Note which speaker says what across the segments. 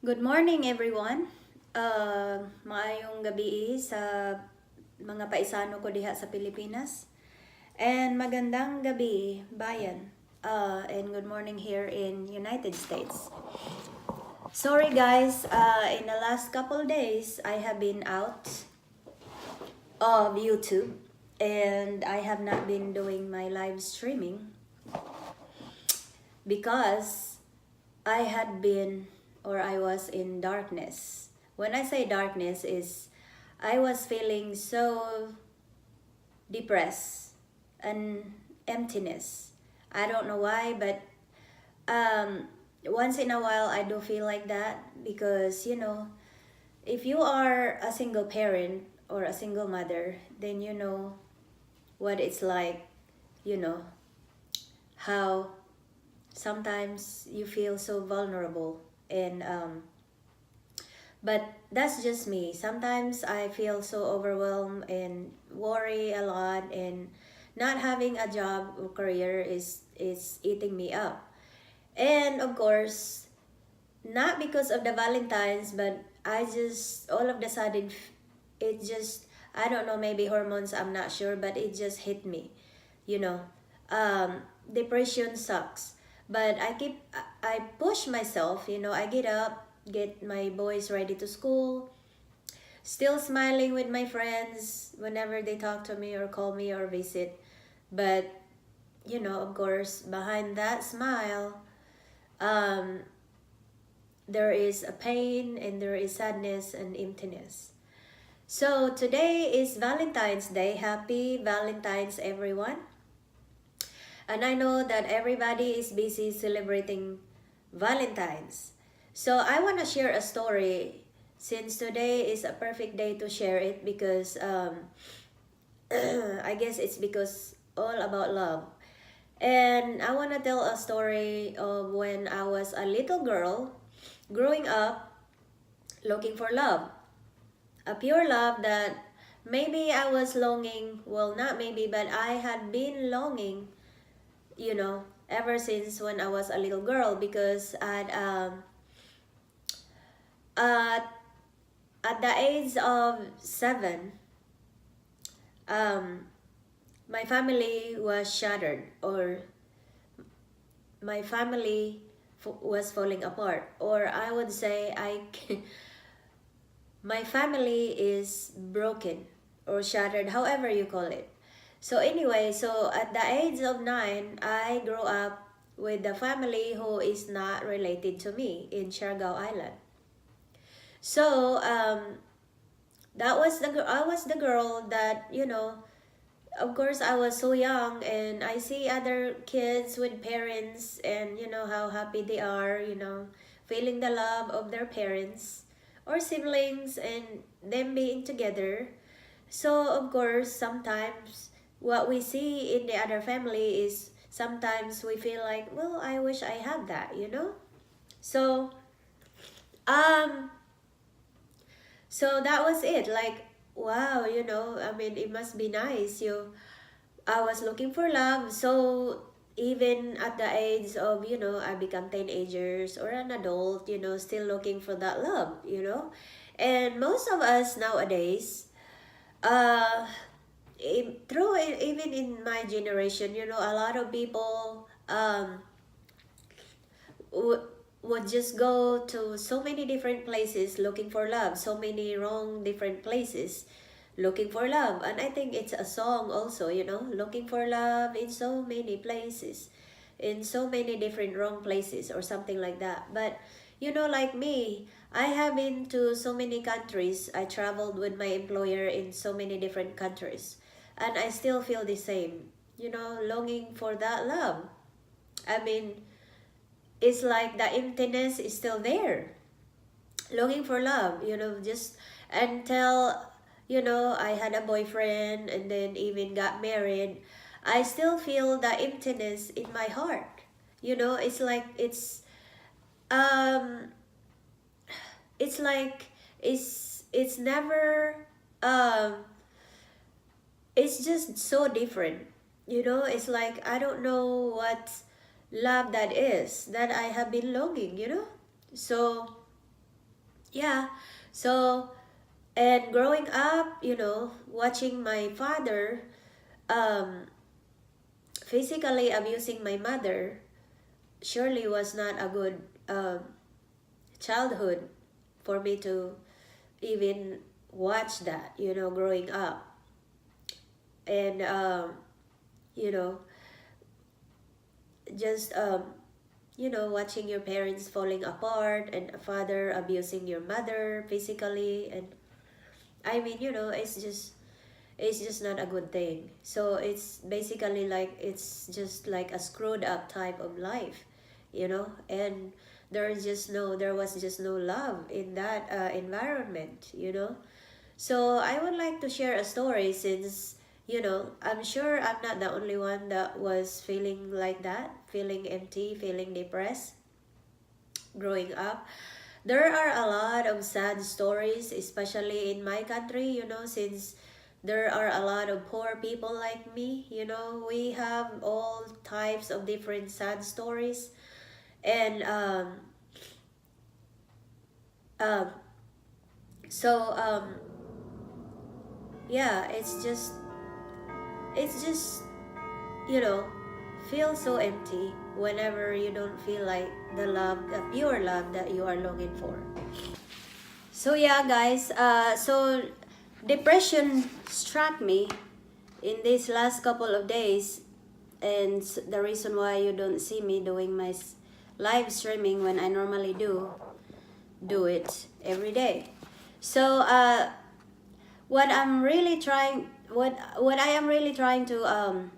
Speaker 1: Good morning everyone. Maayong gabi sa mga paisano ko diha sa Pilipinas. And magandang gabi bayan. And good morning here in United States. Sorry guys, in the last couple days I have been out of YouTube and I have not been doing my live streaming because I had been or I was in darkness. When I say darkness is I was feeling so depressed and emptiness. I don't know why, but um, once in a while I do feel like that because if you are a single parent or a single mother, then you know what it's like, you know, how sometimes you feel so vulnerable and but that's just me. Sometimes I feel so overwhelmed and worry a lot, and not having a job or career is eating me up. And of course, not because of the Valentines, but I just all of the sudden it just, I don't know, maybe hormones, I'm not sure, but it just hit me, you know. Depression sucks, but I push myself, I get up, get my boys ready to school, still smiling with my friends whenever they talk to me or call me or visit. But of course, behind that smile, um, there is a pain and there is sadness and emptiness. So today is Valentine's Day. Happy Valentine's, everyone. And I know that everybody is busy celebrating Valentine's. So I want to share a story since today is a perfect day to share it because I guess it's because all about love. And I want to tell a story of when I was a little girl growing up looking for love. A pure love that maybe I was longing, well, not maybe, but I had been longing, ever since when I was a little girl because at, at the age of 7, um, my family was shattered, or my family was falling apart, or I would say my family is broken or shattered, however you call it. So anyway, so at the age of 9, I grew up with a family who is not related to me in Siargao Island. So that was I was the girl that, of course I was so young, and I see other kids with parents, and how happy they are, feeling the love of their parents or siblings and them being together. So of course, sometimes what we see in the other family is sometimes we feel like, well, I wish I had that. So um so that was it. Like, wow, I mean, it must be nice. I was looking for love. So even at the age of, I become teenagers or an adult, still looking for that love. And most of us nowadays, uh, even in my generation, a lot of people would just go to so many different places looking for love, so many wrong different places looking for love. And I think it's a song also, looking for love in so many places, in so many different wrong places or something like that. But like me, I have been to so many countries. I traveled with my employer in so many different countries, and I still feel the same, longing for that love. I mean, it's like the emptiness is still there, longing for love, just until, I had a boyfriend and then even got married. I still feel the emptiness in my heart. It's like um it's like it's never um it's just so different. It's like I don't know what love that is that I have been longing. So yeah, so, and growing up, watching my father um, physically abusing my mother surely was not a good childhood for me to even watch that, growing up. And, you know, just, watching your parents falling apart and a father abusing your mother physically. And I mean, it's just not a good thing. So it's basically like it's just like a screwed up type of life, and there was just no love in that environment. So I would like to share a story since I'm sure I'm not the only one that was feeling like that, feeling empty, feeling depressed growing up. There are a lot of sad stories, especially in my country, since there are a lot of poor people like me. We have all types of different sad stories. And um, so, yeah, it's just, you know, feel so empty whenever you don't feel like the pure love that you are longing for. So yeah, guys. So depression struck me in these last couple of days, and the reason why you don't see me doing my live streaming when I normally do it every day. So what I am really trying to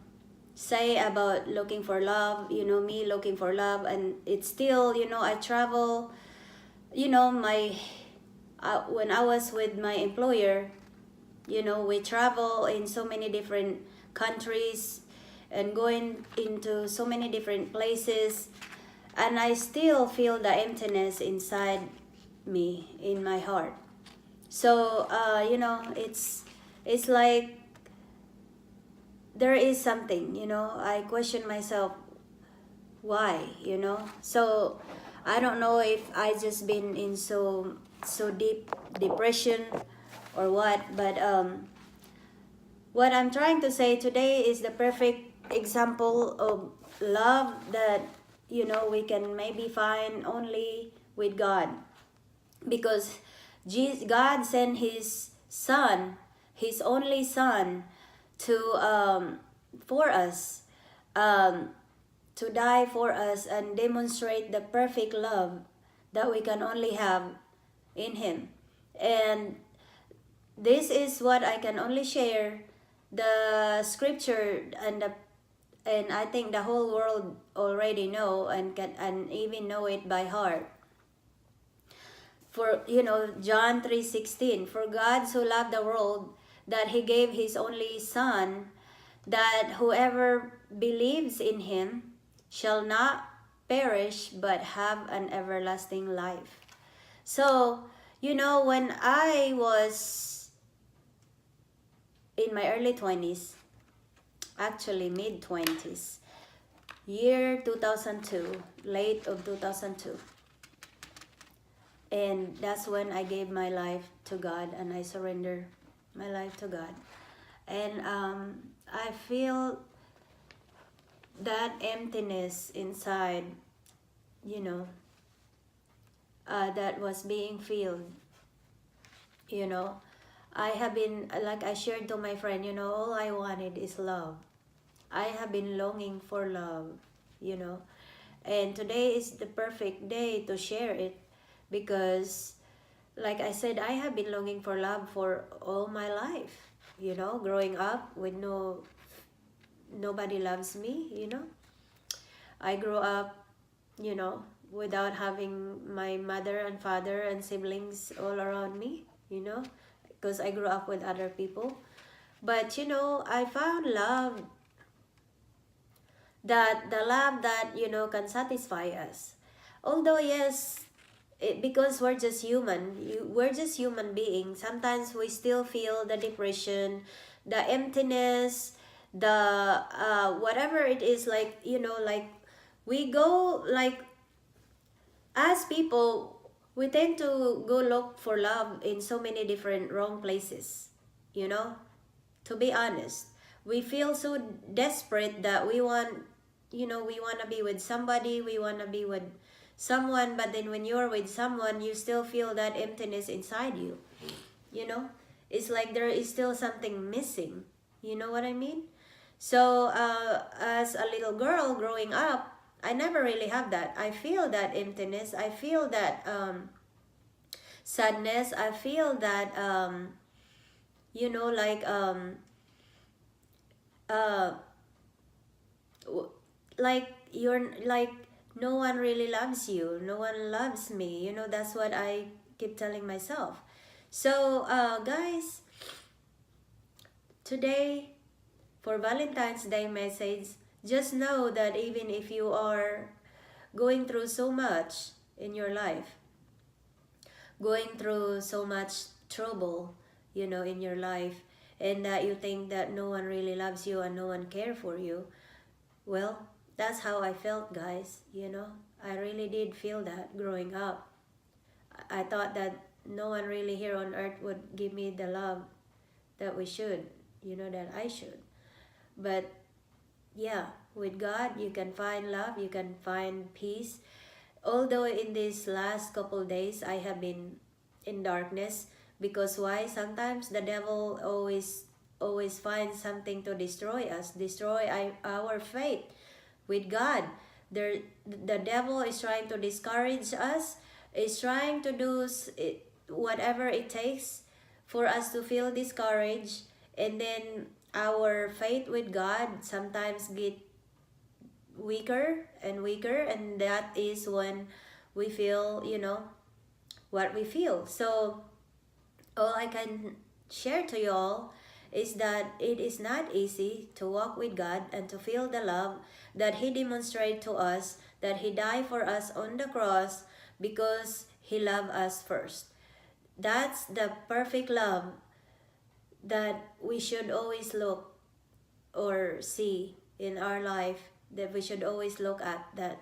Speaker 1: say about looking for love, me looking for love, and it's still, I travel, my when I was with my employer, we travel in so many different countries and going into so many different places, and I still feel the emptiness inside me, in my heart. So it's like there is something, I question myself why, so I don't know if I just been in so deep depression or what, but what I'm trying to say today is the perfect example of love that we can maybe find only with God, because God sent his son, his only son, to for us, um, to die for us and demonstrate the perfect love that we can only have in him. And this is what I can only share, the scripture, and I think the whole world already know and can and even know it by heart. For John 3:16, for God so loved the world that he gave his only son, that whoever believes in him shall not perish but have an everlasting life. So, when I was in my early 20s, actually mid 20s, year 2002, late of 2002, and that's when I gave my life to God and I surrender my life to God. And I feel that emptiness inside, you know, that was being filled. You know, I have been, like I shared to my friend, all I wanted is love. I have been longing for love, you know. And today is the perfect day to share it because, like I said, I have been longing for love for all my life, growing up with nobody loves me, I grew up, without having my mother and father and siblings all around me, because I grew up with other people. But, I found love, that the love that, can satisfy us. Although, yes, because we're just we're just human beings. Sometimes we still feel the depression, the emptiness, the whatever it is, like we go, like, as people, we tend to go look for love in so many different wrong places, you know. To be honest, we feel so desperate that we want, you know, we want to be with somebody, we want to be with someone, but then when you're with someone, you still feel that emptiness inside you, you know. It's like there is still something missing, you know what I mean? So as a little girl growing up, I never really have that. I feel that emptiness, I feel that sadness, I feel that you know, like uh like you're like, no one really loves you, no one loves me, you know. That's what I keep telling myself. So guys, today, for Valentine's Day message, just know that even if you are going through so much in your life, going through so much trouble, you know, in your life, and that you think that no one really loves you and no one care for you, well, that's how I felt, guys, you know. I really did feel that growing up. I thought that no one really here on earth would give me the love that we should, you know, that I should. But yeah, with God, you can find love, you can find peace. Although in these last couple days, I have been in darkness, because why? Sometimes the devil always finds something to destroy us, destroy our faith with God. The devil is trying to discourage us, is trying to do whatever it takes for us to feel discouraged, and then our faith with God sometimes get weaker and weaker, and that is when we feel, you know, what we feel. So all I can share to you all is that it is not easy to walk with God and to feel the love that He demonstrated to us, that He died for us on the cross because He loved us first. That's the perfect love that we should always look or see in our life, that we should always look at, that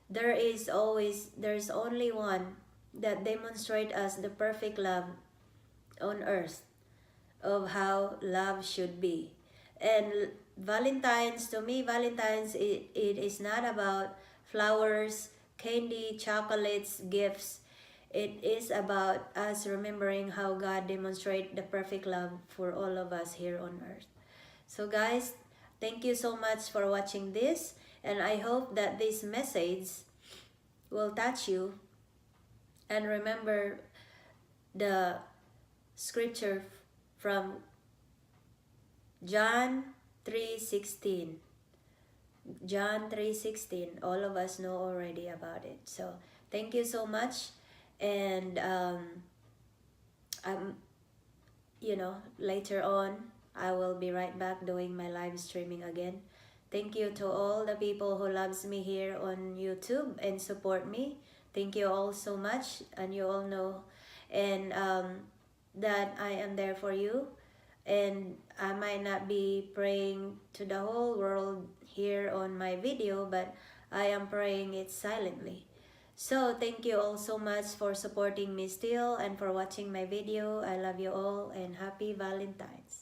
Speaker 1: there's only one that demonstrate us the perfect love on earth, of how love should be. And Valentine's, to me, Valentine's, it is not about flowers, candy, chocolates, gifts. It is about us remembering how God demonstrated the perfect love for all of us here on earth. So guys, thank you so much for watching this, and I hope that this message will touch you. And remember the scripture from John 3:16. John 3:16. All of us know already about it. So thank you so much, and I'm, you know, later on I will be right back doing my live streaming again. Thank you to all the people who loves me here on YouTube and support me. Thank you all so much, and you all know, and that I am there for you. And I might not be praying to the whole world here on my video, but I am praying it silently. So thank you all so much for supporting me still and for watching my video. I love you all, and happy Valentine's.